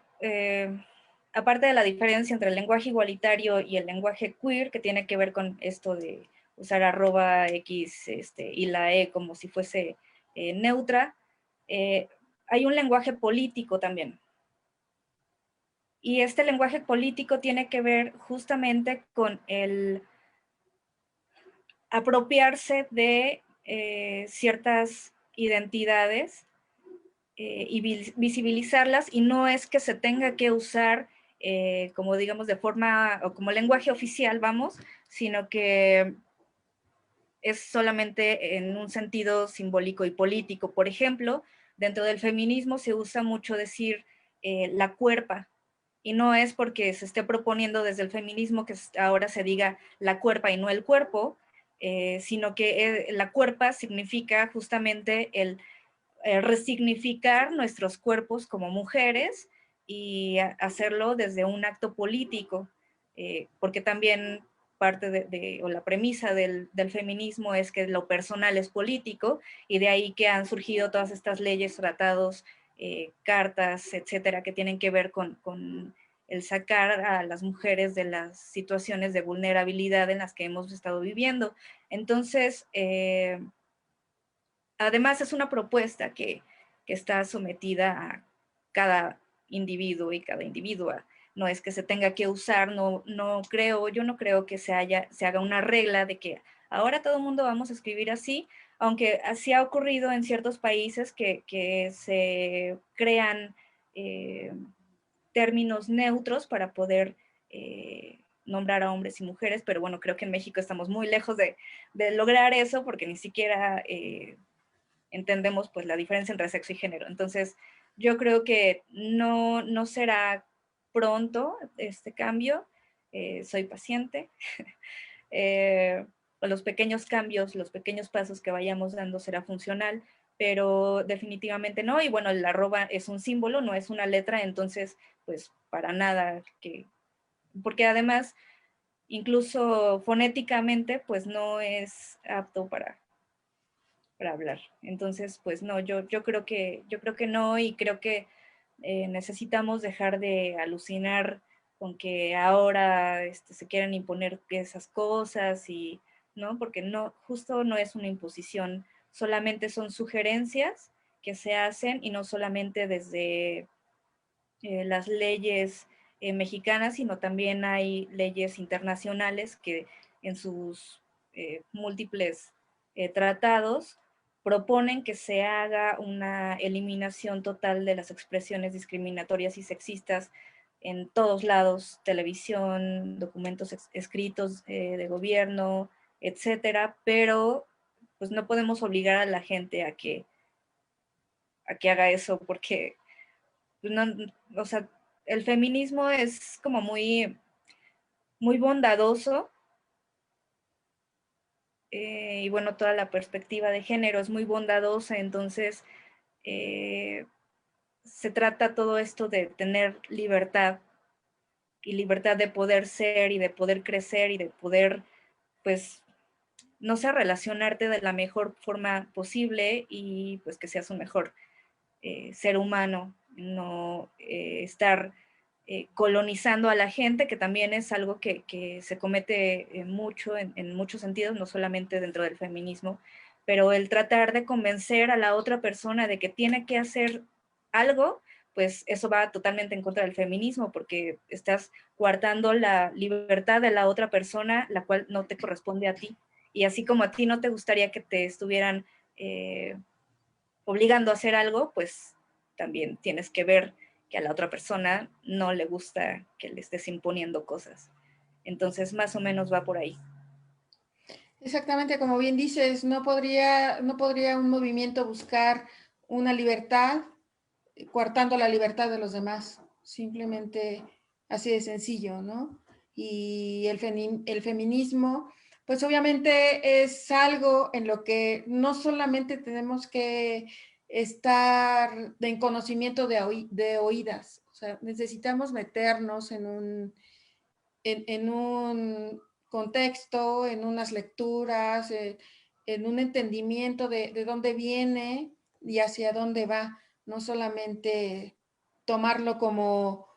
aparte de la diferencia entre el lenguaje igualitario y el lenguaje queer, que tiene que ver con esto de usar arroba X y la E como si fuese neutra, hay un lenguaje político también. Y este lenguaje político tiene que ver justamente con el apropiarse de ciertas identidades y visibilizarlas, y no es que se tenga que usar como digamos de forma o como lenguaje oficial, vamos, sino que es solamente en un sentido simbólico y político. Por ejemplo, dentro del feminismo se usa mucho decir la cuerpa, y no es porque se esté proponiendo desde el feminismo que ahora se diga la cuerpa y no el cuerpo, sino que la cuerpa significa justamente el resignificar nuestros cuerpos como mujeres y hacerlo desde un acto político, porque también parte o la premisa del feminismo es que lo personal es político, y de ahí que han surgido todas estas leyes, tratados, cartas, etcétera, que tienen que ver con el sacar a las mujeres de las situaciones de vulnerabilidad en las que hemos estado viviendo. Entonces, además es una propuesta que está sometida a cada individuo y cada individua. No es que se tenga que usar, yo no creo que se haga una regla de que ahora todo el mundo vamos a escribir así, aunque así ha ocurrido en ciertos países que se crean términos neutros para poder nombrar a hombres y mujeres, pero bueno, creo que en México estamos muy lejos de lograr eso porque ni siquiera entendemos pues la diferencia entre sexo y género. Entonces, yo creo que no será pronto este cambio, soy paciente, los pequeños cambios, los pequeños pasos que vayamos dando será funcional, pero definitivamente no. Y bueno, el arroba es un símbolo, no es una letra, entonces pues para nada, porque además incluso fonéticamente pues no es apto para hablar. Entonces pues no, yo creo que no, y creo que necesitamos dejar de alucinar con que ahora se quieren imponer esas cosas, y no, porque no, justo no es una imposición, solamente son sugerencias que se hacen, y no solamente desde las leyes mexicanas, sino también hay leyes internacionales que en sus múltiples tratados proponen que se haga una eliminación total de las expresiones discriminatorias y sexistas en todos lados: televisión, documentos escritos de gobierno, etcétera, pero pues no podemos obligar a la gente a que haga eso, porque no, o sea, el feminismo es como muy bondadoso, y bueno, toda la perspectiva de género es muy bondadosa, entonces eh, se trata todo esto de tener libertad, y libertad de poder ser y de poder crecer y de poder, pues, no sé, relacionarte de la mejor forma posible, y pues que seas un mejor ser humano, no estar colonizando a la gente, que también es algo que se comete mucho en muchos sentidos, no solamente dentro del feminismo, pero el tratar de convencer a la otra persona de que tiene que hacer algo, pues eso va totalmente en contra del feminismo, porque estás coartando la libertad de la otra persona, la cual no te corresponde a ti. Y así como a ti no te gustaría que te estuvieran obligando a hacer algo, pues también tienes que ver que a la otra persona no le gusta que le estés imponiendo cosas. Entonces, más o menos va por ahí. Exactamente, como bien dices, no podría un movimiento buscar una libertad coartando la libertad de los demás, simplemente así de sencillo, ¿no? Y el feminismo, pues obviamente es algo en lo que no solamente tenemos que estar en conocimiento de oídas, o sea, necesitamos meternos en un contexto, en unas lecturas, en un entendimiento de dónde viene y hacia dónde va, no solamente tomarlo como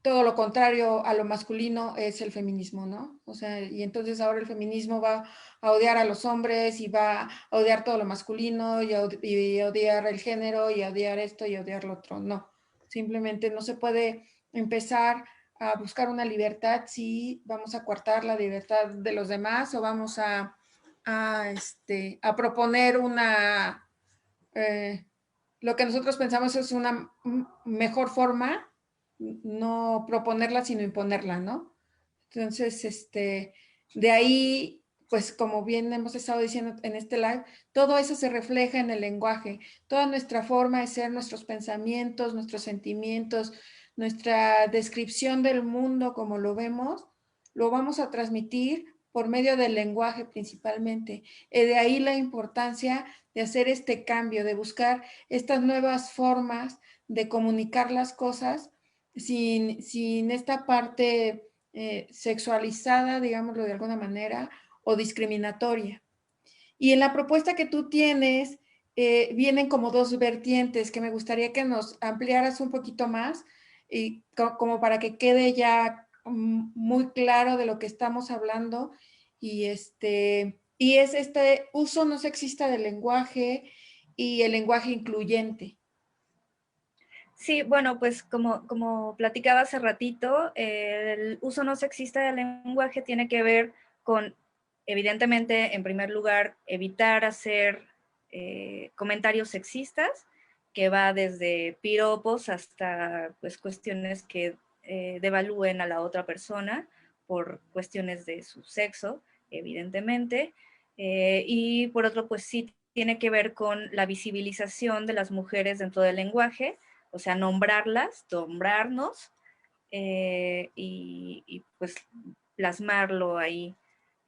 todo lo contrario a lo masculino es el feminismo, ¿no? O sea, y entonces ahora el feminismo va a odiar a los hombres y va a odiar todo lo masculino y odiar el género y a odiar esto y a odiar lo otro. No, simplemente no se puede empezar a buscar una libertad si vamos a coartar la libertad de los demás o vamos a proponer eh, lo que nosotros pensamos es una mejor forma, no proponerla, sino imponerla, ¿no? Entonces, de ahí, pues como bien hemos estado diciendo en este live, todo eso se refleja en el lenguaje, toda nuestra forma de ser, nuestros pensamientos, nuestros sentimientos, nuestra descripción del mundo como lo vemos, lo vamos a transmitir por medio del lenguaje principalmente. De ahí la importancia de hacer este cambio, de buscar estas nuevas formas de comunicar las cosas sin esta parte sexualizada, digámoslo de alguna manera, o discriminatoria. Y en la propuesta que tú tienes, vienen como dos vertientes que me gustaría que nos ampliaras un poquito más, y como para que quede ya muy claro de lo que estamos hablando. Y es este uso no sexista del lenguaje y el lenguaje incluyente. Sí, bueno, pues como platicaba hace ratito, el uso no sexista del lenguaje tiene que ver con, evidentemente, en primer lugar, evitar hacer comentarios sexistas, que va desde piropos hasta pues cuestiones que devalúen a la otra persona por cuestiones de su sexo, evidentemente. Y por otro, pues sí tiene que ver con la visibilización de las mujeres dentro del lenguaje, o sea, nombrarlas, nombrarnos, y pues plasmarlo ahí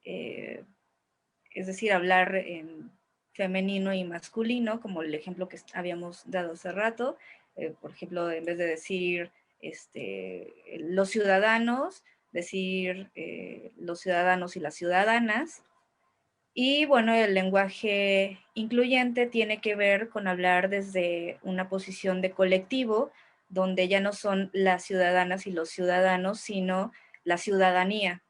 es decir, hablar en femenino y masculino, como el ejemplo que habíamos dado hace rato. Por ejemplo, en vez de decir los ciudadanos, decir los ciudadanos y las ciudadanas. Y bueno, el lenguaje incluyente tiene que ver con hablar desde una posición de colectivo, donde ya no son las ciudadanas y los ciudadanos, sino la ciudadanía.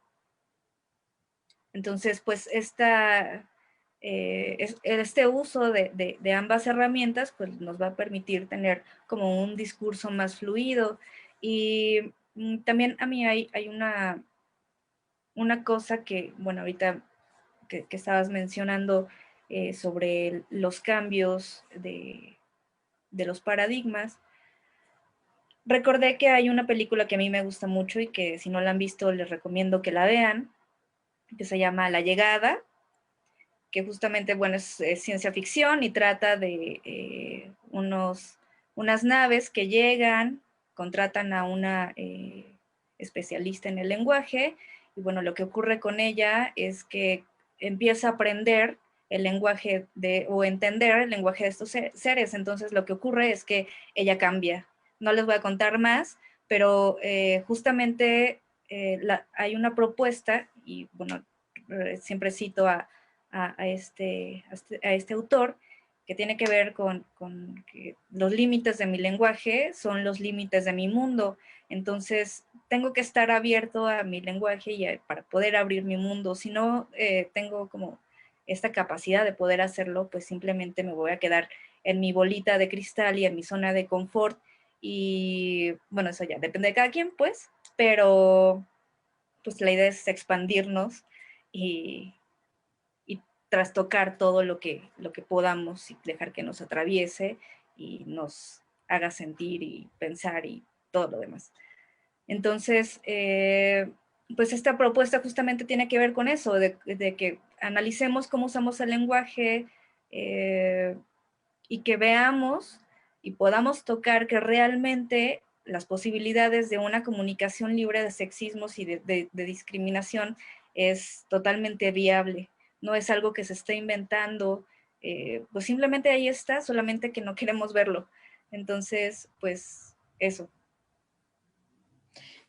Entonces, pues este uso de ambas herramientas pues, nos va a permitir tener como un discurso más fluido. Y también a mí hay una cosa que, bueno, ahorita que estabas mencionando sobre los cambios de los paradigmas, recordé que hay una película que a mí me gusta mucho y que si no la han visto les recomiendo que la vean, que se llama La Llegada, que justamente, bueno, es ciencia ficción y trata de unas naves que llegan, contratan a una especialista en el lenguaje, y bueno, lo que ocurre con ella es que empieza a aprender el lenguaje o entender el lenguaje de estos seres. Entonces lo que ocurre es que ella cambia. No les voy a contar más, pero justamente hay una propuesta, y bueno, siempre cito a este autor, que tiene que ver con que los límites de mi lenguaje son los límites de mi mundo. Entonces, tengo que estar abierto a mi lenguaje para poder abrir mi mundo. Si no tengo como esta capacidad de poder hacerlo, pues simplemente me voy a quedar en mi bolita de cristal y en mi zona de confort. Y bueno, eso ya depende de cada quien, pues, pero pues la idea es expandirnos y trastocar todo lo que podamos y dejar que nos atraviese y nos haga sentir y pensar y todo lo demás. Entonces, pues esta propuesta justamente tiene que ver con eso, de que analicemos cómo usamos el lenguaje y que veamos y podamos tocar que realmente las posibilidades de una comunicación libre de sexismos y de discriminación es totalmente viable. No es algo que se esté inventando, pues simplemente ahí está, solamente que no queremos verlo. Entonces, pues eso.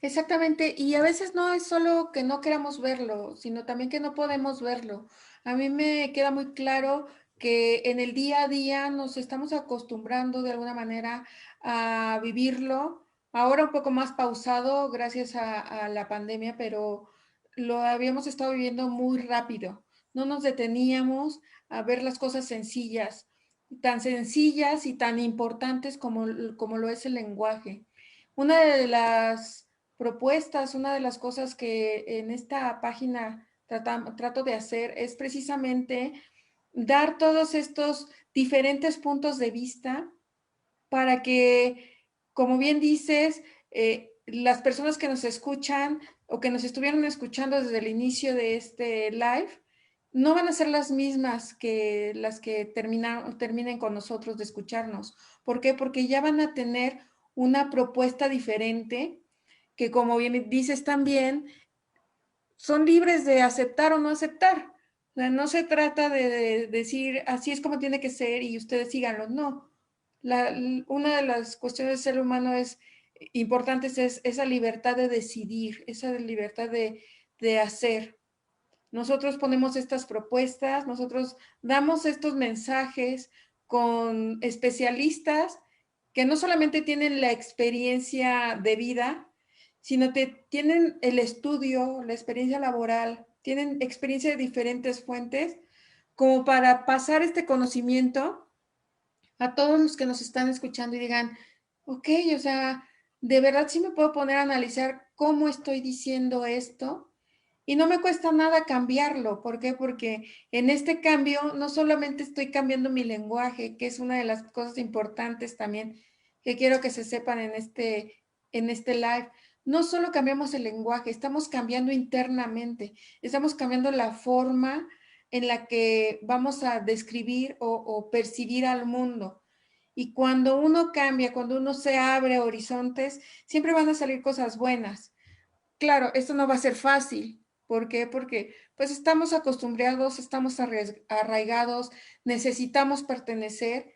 Exactamente, y a veces no es solo que no queramos verlo, sino también que no podemos verlo. A mí me queda muy claro que en el día a día nos estamos acostumbrando de alguna manera a vivirlo, ahora un poco más pausado gracias a la pandemia, pero lo habíamos estado viviendo muy rápido. No nos deteníamos a ver las cosas sencillas y tan importantes como lo es el lenguaje. Una de las propuestas, una de las cosas que en esta página trato de hacer es precisamente dar todos estos diferentes puntos de vista para que, como bien dices, las personas que nos escuchan o que nos estuvieron escuchando desde el inicio de este live, no van a ser las mismas que las que terminen con nosotros de escucharnos. ¿Por qué? Porque ya van a tener una propuesta diferente que, como bien dices también, son libres de aceptar o no aceptar. O sea, no se trata de decir así es como tiene que ser y ustedes síganlo. No. Una de las cuestiones del ser humano importantes es esa libertad de decidir, esa libertad de hacer. Nosotros ponemos estas propuestas, nosotros damos estos mensajes con especialistas que no solamente tienen la experiencia de vida, sino que tienen el estudio, la experiencia laboral, tienen experiencia de diferentes fuentes, como para pasar este conocimiento a todos los que nos están escuchando y digan, ok, o sea, de verdad sí me puedo poner a analizar cómo estoy diciendo esto y no me cuesta nada cambiarlo. ¿Por qué? Porque en este cambio no solamente estoy cambiando mi lenguaje, que es una de las cosas importantes también que quiero que se sepan en este live. No solo cambiamos el lenguaje, estamos cambiando internamente, estamos cambiando la forma en la que vamos a describir o percibir al mundo. Y cuando uno cambia, cuando uno se abre horizontes, siempre van a salir cosas buenas. Claro, esto no va a ser fácil, ¿Por qué? Porque pues estamos acostumbrados, estamos arraigados, necesitamos pertenecer,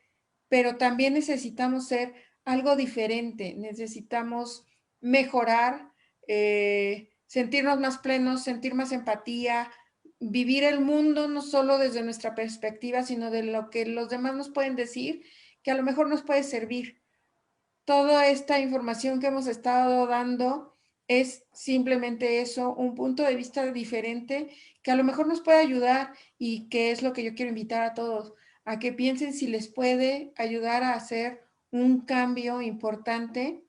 pero también necesitamos ser algo diferente, necesitamos mejorar, sentirnos más plenos, sentir más empatía, vivir el mundo no solo desde nuestra perspectiva, sino de lo que los demás nos pueden decir, que a lo mejor nos puede servir. Toda esta información que hemos estado dando es simplemente eso, un punto de vista diferente que a lo mejor nos puede ayudar y que es lo que yo quiero invitar a todos, a que piensen si les puede ayudar a hacer un cambio importante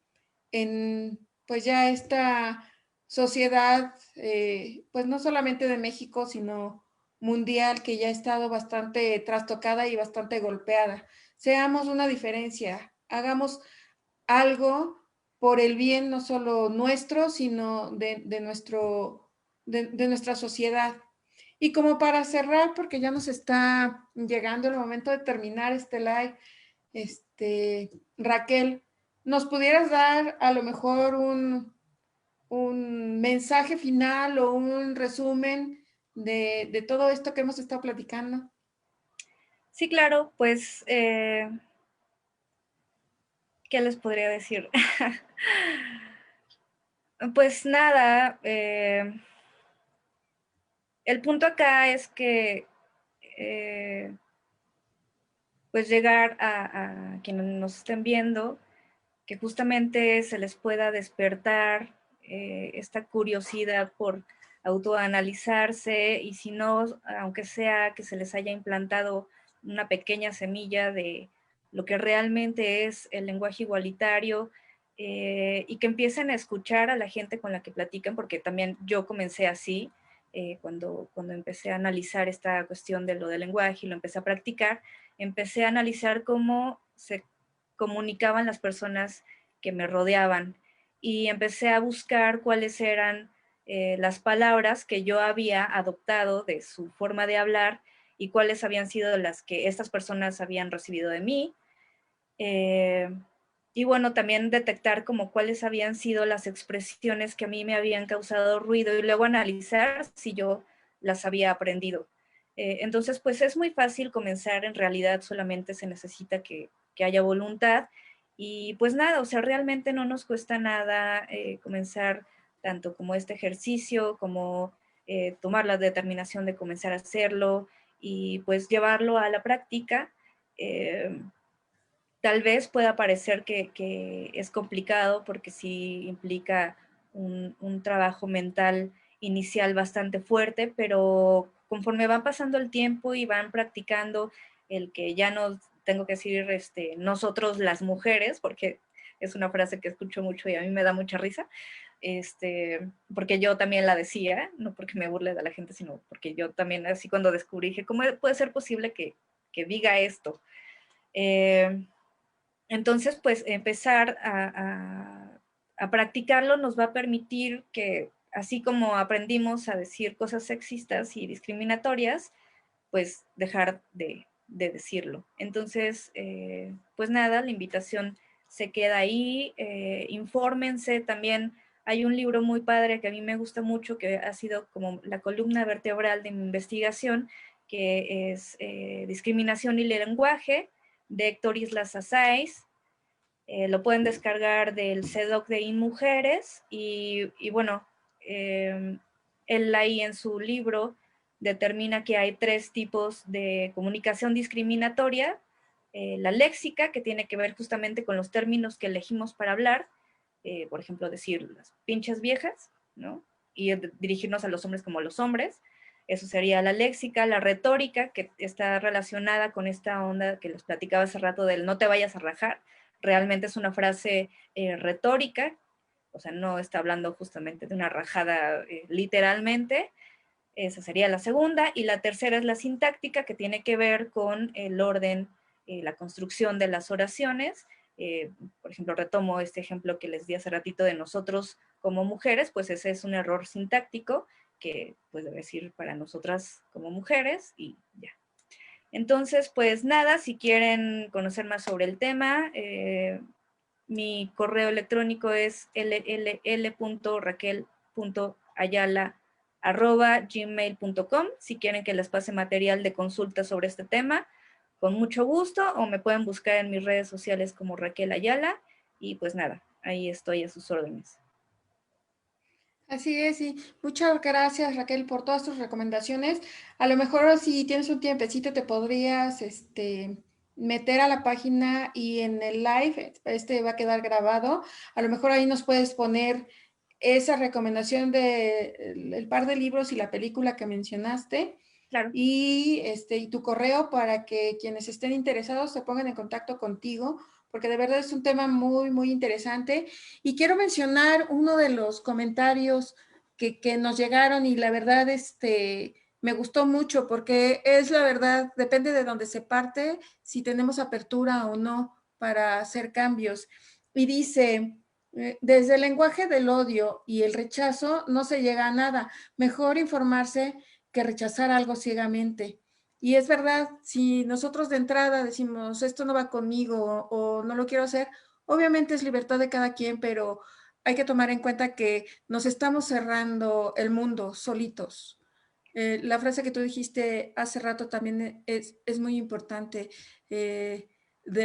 en pues ya esta sociedad, pues no solamente de México, sino mundial, que ya ha estado bastante trastocada y bastante golpeada. Seamos una diferencia, hagamos algo por el bien no solo nuestro, sino de nuestra sociedad. Y como para cerrar, porque ya nos está llegando el momento de terminar este live, Raquel, ¿nos pudieras dar a lo mejor un mensaje final o un resumen de todo esto que hemos estado platicando? Sí, claro, pues, ¿qué les podría decir? Pues nada, el punto acá es que pues llegar a quienes nos estén viendo, que justamente se les pueda despertar esta curiosidad por autoanalizarse, y si no, aunque sea que se les haya implantado una pequeña semilla de lo que realmente es el lenguaje igualitario, y que empiecen a escuchar a la gente con la que platican, porque también yo comencé así, cuando empecé a analizar esta cuestión de lo del lenguaje y lo empecé a practicar, empecé a analizar cómo se comunicaban las personas que me rodeaban, y empecé a buscar cuáles eran las palabras que yo había adoptado de su forma de hablar y cuáles habían sido las que estas personas habían recibido de mí. Y bueno, también detectar como cuáles habían sido las expresiones que a mí me habían causado ruido y luego analizar si yo las había aprendido. Entonces, pues es muy fácil comenzar, en realidad solamente se necesita que haya voluntad y pues nada, o sea, realmente no nos cuesta nada comenzar tanto como este ejercicio, como tomar la determinación de comenzar a hacerlo y pues llevarlo a la práctica. Tal vez pueda parecer que es complicado porque sí implica un trabajo mental inicial bastante fuerte, pero conforme van pasando el tiempo y van practicando el que ya no tengo que decir nosotros las mujeres, porque es una frase que escucho mucho y a mí me da mucha risa, porque yo también la decía, no porque me burle de la gente, sino porque yo también así cuando descubrí, dije, ¿cómo puede ser posible que diga esto? Entonces, pues empezar a practicarlo nos va a permitir que, así como aprendimos a decir cosas sexistas y discriminatorias, pues dejar de decirlo. Entonces, pues nada, la invitación se queda ahí, infórmense también. Hay un libro muy padre que a mí me gusta mucho, que ha sido como la columna vertebral de mi investigación, que es Discriminación y Lenguaje, de Héctor Islas Asáiz. Lo pueden descargar del CEDOC de InMujeres y bueno, él ahí en su libro determina que hay 3 tipos de comunicación discriminatoria. La léxica, que tiene que ver justamente con los términos que elegimos para hablar, por ejemplo, decir las pinches viejas, ¿no? Y dirigirnos a los hombres como a los hombres. Eso sería la léxica. La retórica, que está relacionada con esta onda que les platicaba hace rato del no te vayas a rajar. Realmente es una frase retórica, o sea, no está hablando justamente de una rajada literalmente. Esa sería la segunda. Y la tercera es la sintáctica, que tiene que ver con el orden, la construcción de las oraciones. Por ejemplo, retomo este ejemplo que les di hace ratito de nosotros como mujeres, pues ese es un error sintáctico que pues debe decir para nosotras como mujeres y ya. Entonces, pues nada, si quieren conocer más sobre el tema, mi correo electrónico es ll.raquel.ayala@ raquel@gmail.com si quieren que les pase material de consulta sobre este tema, con mucho gusto, o me pueden buscar en mis redes sociales como Raquel Ayala, y pues nada, ahí estoy a sus órdenes. Así es, y muchas gracias Raquel por todas tus recomendaciones. A lo mejor si tienes un tiempecito te podrías meter a la página y en el live, este va a quedar grabado. A lo mejor ahí nos puedes poner esa recomendación de el par de libros y la película que mencionaste. Claro. Y tu correo para que quienes estén interesados se pongan en contacto contigo, porque de verdad es un tema muy, muy interesante. Y quiero mencionar uno de los comentarios que nos llegaron y la verdad me gustó mucho porque es la verdad, depende de dónde se parte, si tenemos apertura o no para hacer cambios. Y dice, desde el lenguaje del odio y el rechazo no se llega a nada. Mejor informarse que rechazar algo ciegamente. Y es verdad, si nosotros de entrada decimos esto no va conmigo o no lo quiero hacer, obviamente es libertad de cada quien, pero hay que tomar en cuenta que nos estamos cerrando el mundo solitos. La frase que tú dijiste hace rato también es muy importante, de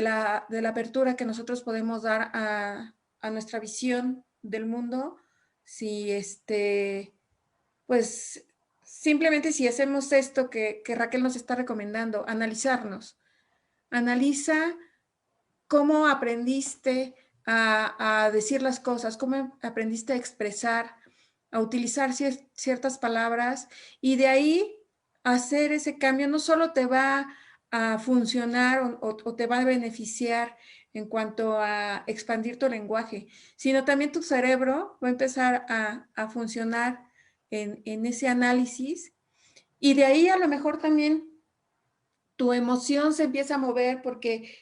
la apertura que nosotros podemos dar a nuestra visión del mundo, si pues simplemente si hacemos esto que Raquel nos está recomendando, analizarnos. Analiza cómo aprendiste a decir las cosas, cómo aprendiste a expresar, a utilizar ciertas palabras y de ahí hacer ese cambio no solo te va a funcionar o te va a beneficiar en cuanto a expandir tu lenguaje, sino también tu cerebro va a empezar a funcionar en ese análisis y de ahí a lo mejor también tu emoción se empieza a mover porque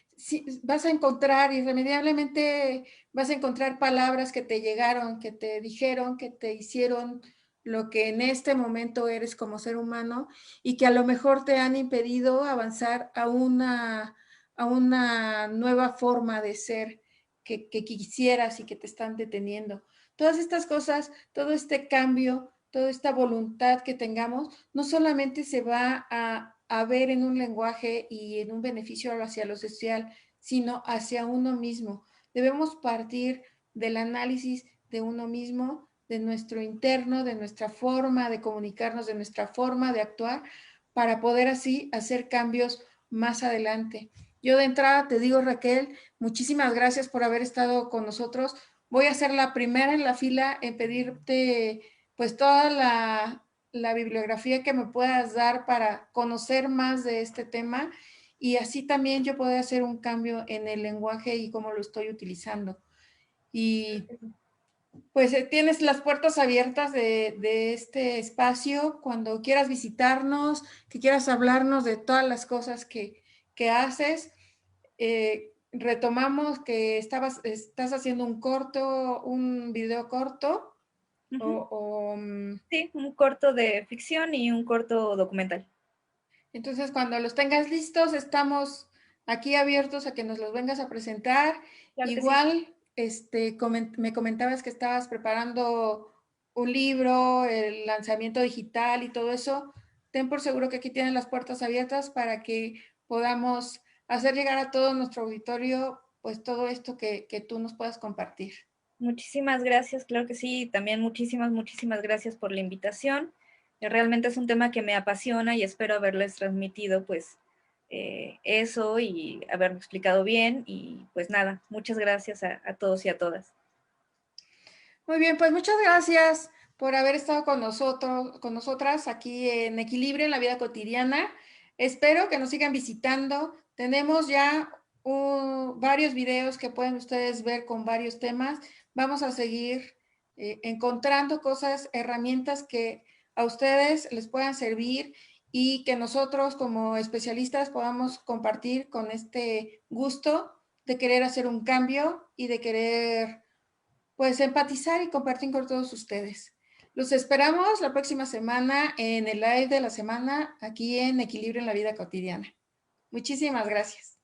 vas a encontrar, irremediablemente vas a encontrar palabras que te llegaron, que te dijeron, que te hicieron lo que en este momento eres como ser humano y que a lo mejor te han impedido avanzar a una nueva forma de ser que quisieras y que te están deteniendo. Todas estas cosas, todo este cambio, toda esta voluntad que tengamos, no solamente se va a ver en un lenguaje y en un beneficio hacia lo social, sino hacia uno mismo. Debemos partir del análisis de uno mismo, de nuestro interno, de nuestra forma de comunicarnos, de nuestra forma de actuar, para poder así hacer cambios más adelante. Yo de entrada te digo, Raquel, muchísimas gracias por haber estado con nosotros. Voy a ser la primera en la fila en pedirte pues toda la bibliografía que me puedas dar para conocer más de este tema y así también yo puedo hacer un cambio en el lenguaje y cómo lo estoy utilizando. Y pues tienes las puertas abiertas de este espacio cuando quieras visitarnos, que quieras hablarnos de todas las cosas que haces. Retomamos que estás haciendo un video corto. Sí, un corto de ficción y un corto documental. Entonces, cuando los tengas listos, estamos aquí abiertos a que nos los vengas a presentar. Claro que sí. Igual, me comentabas que estabas preparando un libro, el lanzamiento digital y todo eso. Ten por seguro que aquí tienen las puertas abiertas para que podamos hacer llegar a todo nuestro auditorio, pues todo esto que tú nos puedas compartir. Muchísimas gracias, claro que sí. También muchísimas gracias por la invitación. Realmente es un tema que me apasiona y espero haberles transmitido pues eso y haberlo explicado bien. Y pues nada, muchas gracias a todos y a todas. Muy bien, pues muchas gracias por haber estado con nosotros, con nosotras aquí en Equilibrio en la Vida Cotidiana. Espero que nos sigan visitando. Tenemos ya varios videos que pueden ustedes ver con varios temas. Vamos a seguir encontrando cosas, herramientas que a ustedes les puedan servir y que nosotros como especialistas podamos compartir con este gusto de querer hacer un cambio y de querer pues empatizar y compartir con todos ustedes. Los esperamos la próxima semana en el live de la semana aquí en Equilibrio en la Vida Cotidiana. Muchísimas gracias.